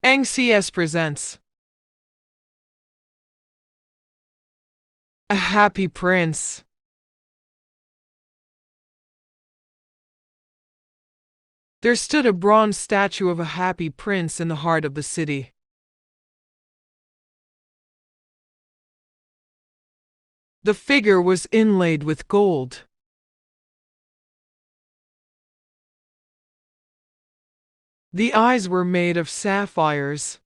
NCS presents A Happy Prince. There stood a bronze statue of a happy prince in the heart of the city. The figure was inlaid with gold. The eyes were made of sapphires.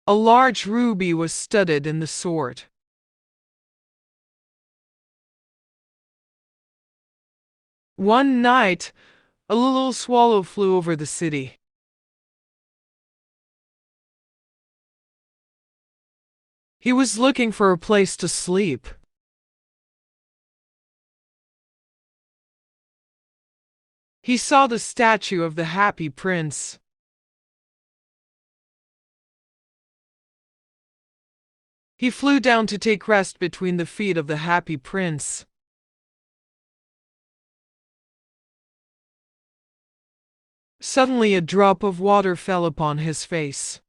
A large ruby was studded in the sword. One night, a little swallow flew over the city. He was looking for a place to sleep. He saw the statue of the happy prince. He flew down to take rest between the feet of the happy prince. Suddenly a drop of water fell upon his face.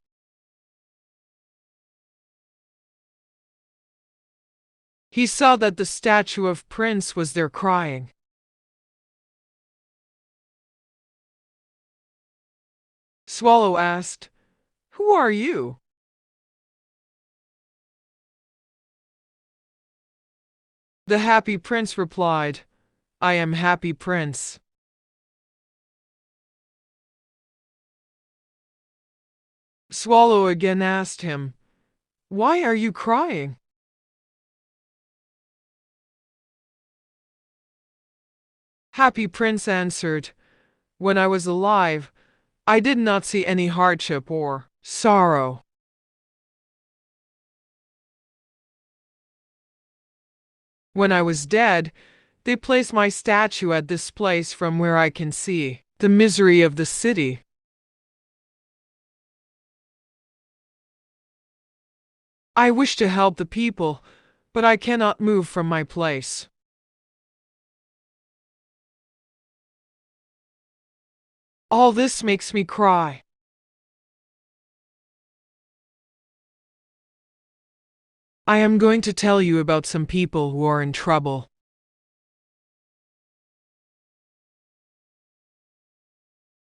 He saw that the statue of Prince was there crying. Swallow asked, "Who are you?" The happy prince replied, "I am Happy Prince." Swallow again asked him, "Why are you crying?" Happy Prince answered, "When I was alive, I did not see any hardship or sorrow. When I was dead, they placed my statue at this place from where I can see the misery of the city. I wish to help the people, but I cannot move from my place. All this makes me cry." I am going to tell you about some people who are in trouble.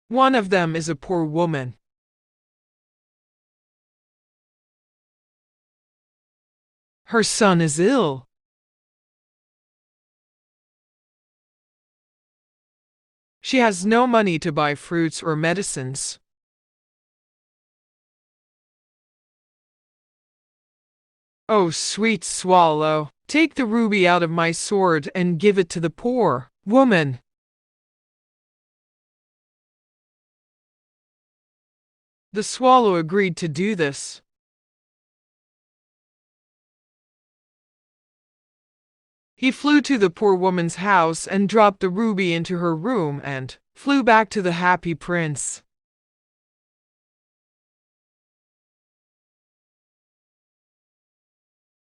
One of them is a poor woman. Her son is ill. She has no money to buy fruits or medicines. "Oh, sweet swallow, take the ruby out of my sword and give it to the poor woman." The swallow agreed to do this. He flew to the poor woman's house and dropped the ruby into her room and flew back to the happy prince.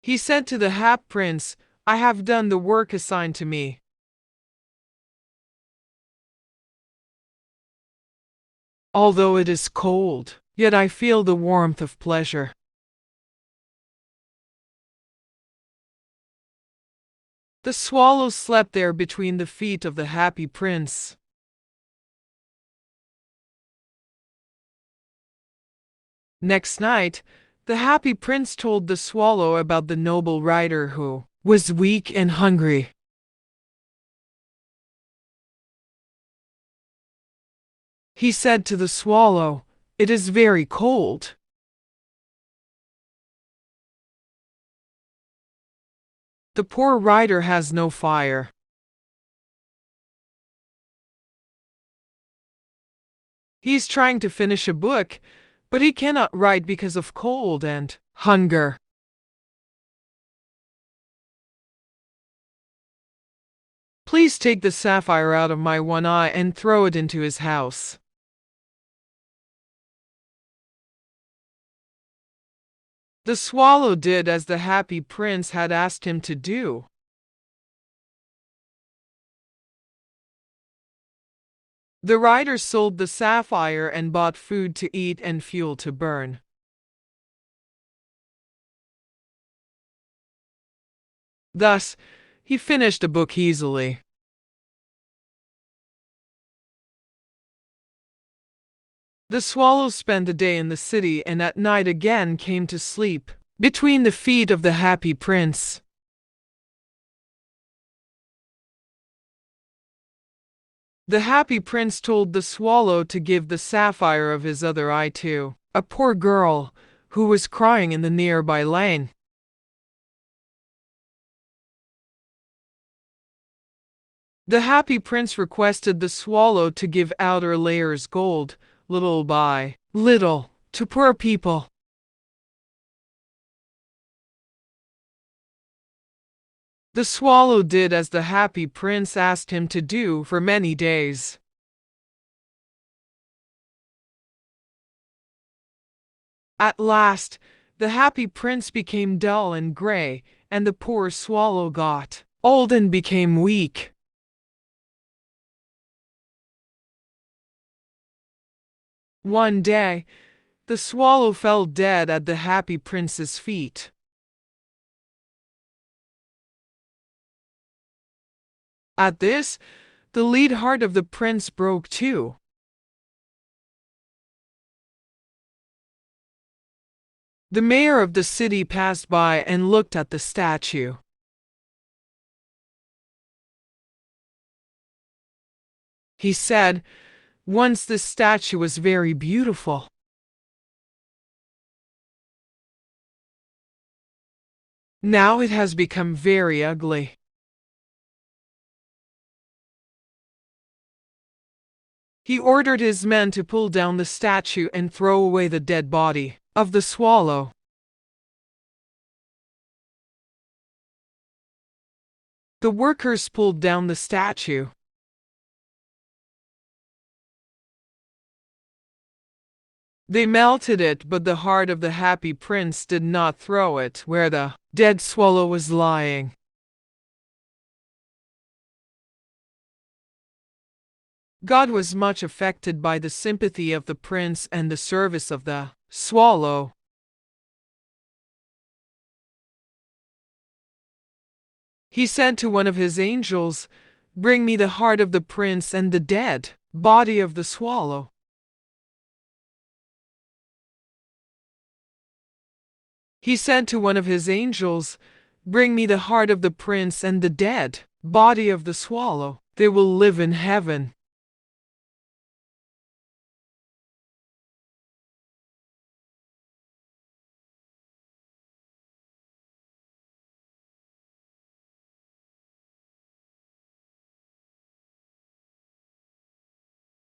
He said to the happy prince, "I have done the work assigned to me. Although it is cold, yet I feel the warmth of pleasure." The swallow slept there between the feet of the happy prince. Next night, the happy prince told the swallow about the noble rider who was weak and hungry. He said to the swallow, "It is very cold. The poor rider has no fire. He is trying to finish a book, but he cannot write because of cold and hunger. Please take the sapphire out of my one eye and throw it into his house." The swallow did as the happy prince had asked him to do. The rider sold the sapphire and bought food to eat and fuel to burn. Thus, he finished a book easily. The swallow spent a day in the city and at night again came to sleep between the feet of the happy prince. The happy prince told the swallow to give the sapphire of his other eye to a poor girl who was crying in the nearby lane. The happy prince requested the swallow to give outer layers gold, little by little, to poor people. The swallow did as the happy prince asked him to do for many days. At last, the happy prince became dull and gray, and the poor swallow got old and became weak. One day, the swallow fell dead at the happy prince's feet. At this, the lead heart of the prince broke too. The mayor of the city passed by and looked at the statue. He said, "Once this statue was very beautiful. Now it has become very ugly." He ordered his men to pull down the statue and throw away the dead body of the swallow. The workers pulled down the statue. They melted it, but the heart of the happy prince did not throw it where the dead swallow was lying. God was much affected by the sympathy of the prince and the service of the swallow. He said to one of his angels, "Bring me the heart of the prince and the dead body of the swallow." He said to one of his angels, "Bring me the heart of the prince and the dead body of the swallow. They will live in heaven."